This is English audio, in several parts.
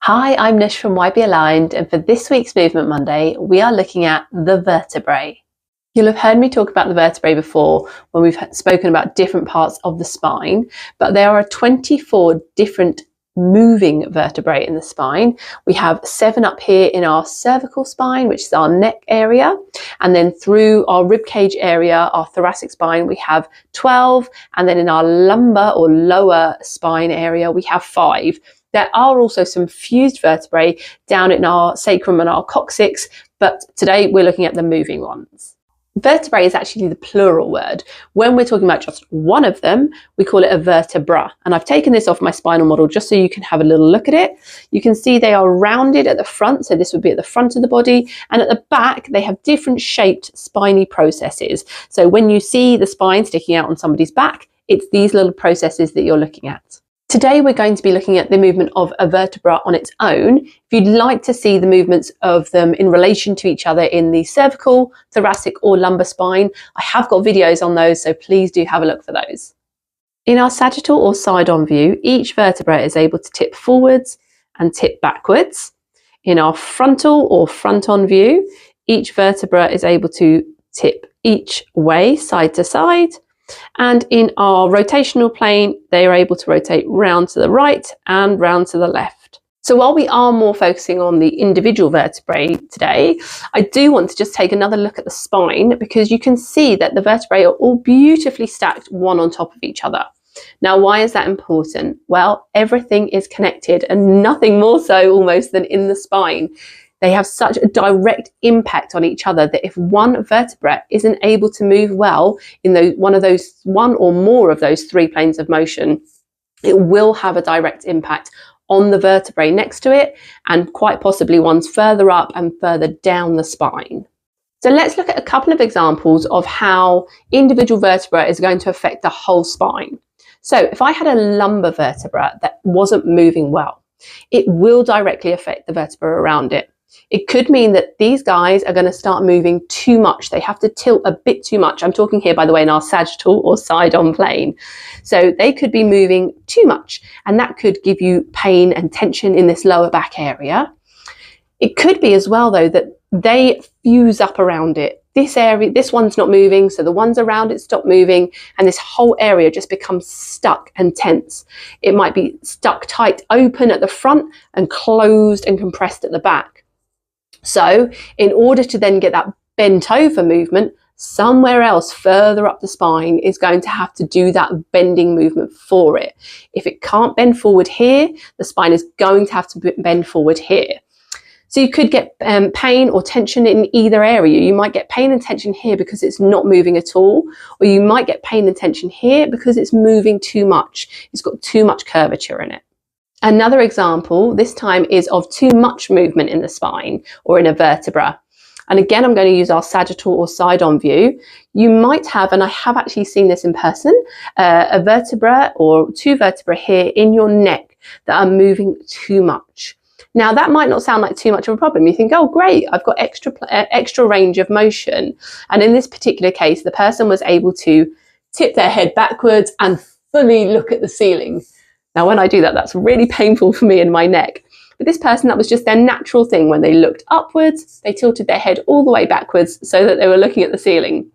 Hi, I'm Nish from Why Be Aligned, and for this week's Movement Monday, we are looking at the vertebrae. You'll have heard me talk about the vertebrae before when we've spoken about different parts of the spine, but there are 24 different moving vertebrae in the spine. We have 7 up here in our cervical spine, which is our neck area, and then through our ribcage area, our thoracic spine, we have 12, and then in our lumbar or lower spine area, we have 5. There are also some fused vertebrae down in our sacrum and our coccyx, but today we're looking at the moving ones. Vertebrae is actually the plural word. When we're talking about just one of them, we call it a vertebra. And I've taken this off my spinal model just so you can have a little look at it. You can see they are rounded at the front, so this would be at the front of the body, and at the back they have different shaped spiny processes. So when you see the spine sticking out on somebody's back, it's these little processes that you're looking at. Today we're going to be looking at the movement of a vertebra on its own. If you'd like to see the movements of them in relation to each other in the cervical, thoracic or lumbar spine, I have got videos on those, so please do have a look for those. In our sagittal or side-on view, each vertebra is able to tip forwards and tip backwards. In our frontal or front-on view, each vertebra is able to tip each way, side to side. And in our rotational plane, they are able to rotate round to the right and round to the left. So while we are more focusing on the individual vertebrae today, I do want to just take another look at the spine, because you can see that the vertebrae are all beautifully stacked one on top of each other. Now, why is that important? Well, everything is connected, and nothing more so almost than in the spine. They have such a direct impact on each other that if one vertebra isn't able to move well in one or more of those 3 planes of motion, it will have a direct impact on the vertebrae next to it, and quite possibly ones further up and further down the spine. So let's look at a couple of examples of how individual vertebra is going to affect the whole spine. So if I had a lumbar vertebra that wasn't moving well, it will directly affect the vertebra around it. It could mean that these guys are going to start moving too much. They have to tilt a bit too much. I'm talking here, by the way, in our sagittal or side-on plane. So they could be moving too much, and that could give you pain and tension in this lower back area. It could be as well, though, that they fuse up around it. This area, this one's not moving, so the ones around it stop moving, and this whole area just becomes stuck and tense. It might be stuck tight open at the front and closed and compressed at the back. So in order to then get that bent over movement, somewhere else further up the spine is going to have to do that bending movement for it. If it can't bend forward here, the spine is going to have to bend forward here. So you could get pain or tension in either area. You might get pain and tension here because it's not moving at all, or you might get pain and tension here because it's moving too much. It's got too much curvature in it. Another example, this time, is of too much movement in the spine or in a vertebra. And again, I'm going to use our sagittal or side-on view. You might have, and I have actually seen this in person, a vertebra or 2 vertebrae here in your neck that are moving too much. Now, that might not sound like too much of a problem. You think, oh, great, I've got extra range of motion. And in this particular case, the person was able to tip their head backwards and fully look at the ceiling. Now, when I do that, that's really painful for me in my neck. But this person, that was just their natural thing. When they looked upwards, they tilted their head all the way backwards so that they were looking at the ceiling.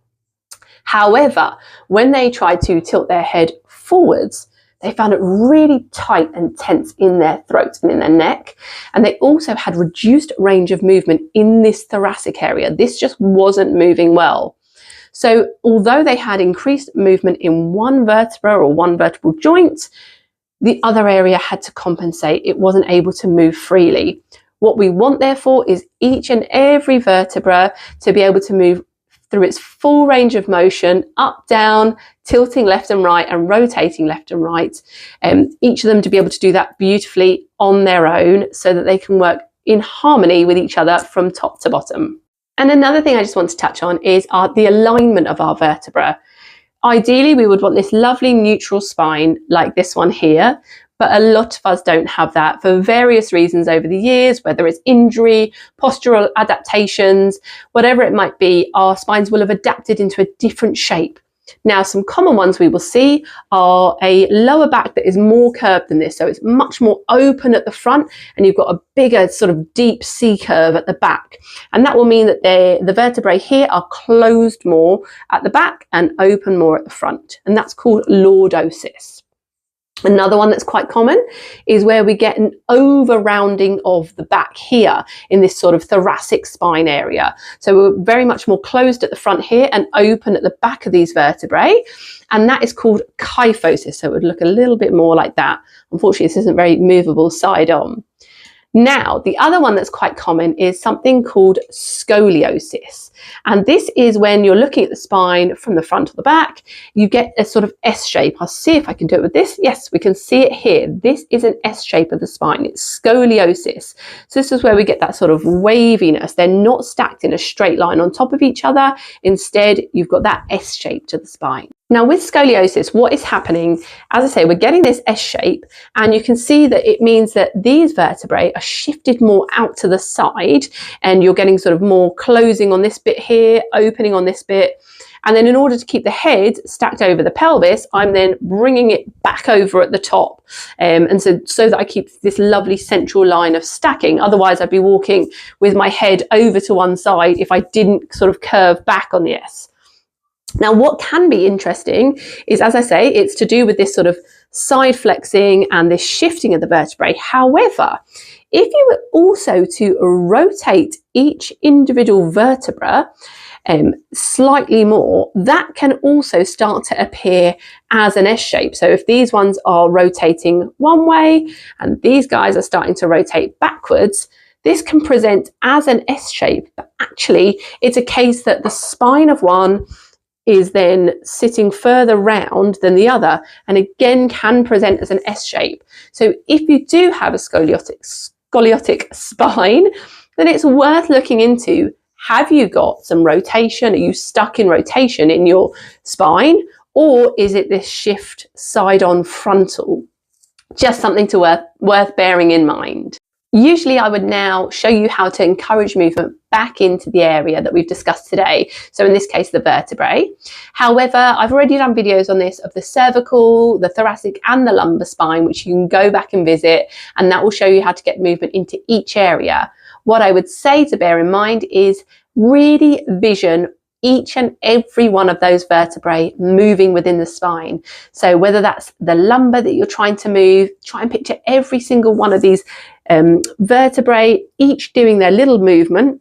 However, when they tried to tilt their head forwards, they found it really tight and tense in their throat and in their neck. And they also had reduced range of movement in this thoracic area. This just wasn't moving well. So although they had increased movement in one vertebra or one vertebral joint, the other area had to compensate. It wasn't able to move freely. What we want, therefore, is each and every vertebra to be able to move through its full range of motion, up, down, tilting left and right, and rotating left and right. Each of them to be able to do that beautifully on their own so that they can work in harmony with each other from top to bottom. And another thing I just want to touch on is the alignment of our vertebra. Ideally, we would want this lovely neutral spine like this one here, but a lot of us don't have that for various reasons over the years, whether it's injury, postural adaptations, whatever it might be. Our spines will have adapted into a different shape. Now, some common ones we will see are a lower back that is more curved than this. So it's much more open at the front, and you've got a bigger sort of deep C curve at the back. And that will mean that the vertebrae here are closed more at the back and open more at the front. And that's called lordosis. Another one that's quite common is where we get an over-rounding of the back here in this sort of thoracic spine area. So we're very much more closed at the front here and open at the back of these vertebrae. And that is called kyphosis. So it would look a little bit more like that. Unfortunately, this isn't very movable side on. Now, the other one that's quite common is something called scoliosis. And this is when you're looking at the spine from the front or the back, you get a sort of S shape. I'll see if I can do it with this. Yes, we can see it here. This is an S shape of the spine. It's scoliosis. So this is where we get that sort of waviness. They're not stacked in a straight line on top of each other. Instead, you've got that S shape to the spine. Now with scoliosis, what is happening, as I say, we're getting this S shape, and you can see that it means that these vertebrae are shifted more out to the side, and you're getting sort of more closing on this bit here, opening on this bit. And then in order to keep the head stacked over the pelvis, I'm then bringing it back over at the top. And so that I keep this lovely central line of stacking. Otherwise, I'd be walking with my head over to one side if I didn't sort of curve back on the S. Now, what can be interesting is, as I say, it's to do with this sort of side flexing and this shifting of the vertebrae. However, if you were also to rotate each individual vertebra slightly more, that can also start to appear as an S shape. So if these ones are rotating one way and these guys are starting to rotate backwards, this can present as an S shape, but actually it's a case that the spine of one is then sitting further round than the other, and again can present as an S shape. So if you do have a scoliotic spine, then it's worth looking into, have you got some rotation? Are you stuck in rotation in your spine? Or is it this shift side on frontal? Just something to worth bearing in mind. Usually I would now show you how to encourage movement back into the area that we've discussed today. So in this case, the vertebrae. However, I've already done videos on this of the cervical, the thoracic and the lumbar spine, which you can go back and visit, and that will show you how to get movement into each area. What I would say to bear in mind is really vision each and every one of those vertebrae moving within the spine. So whether that's the lumbar that you're trying to move, try and picture every single one of these vertebrae, each doing their little movement.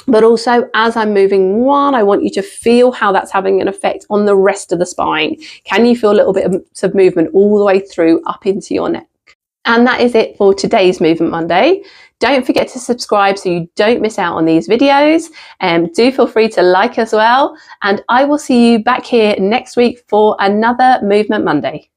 But also, as I'm moving one, I want you to feel how that's having an effect on the rest of the spine. Can you feel a little bit of movement all the way through up into your neck? And that is it for today's Movement Monday. Don't forget to subscribe so you don't miss out on these videos. Do feel free to like as well. And I will see you back here next week for another Movement Monday.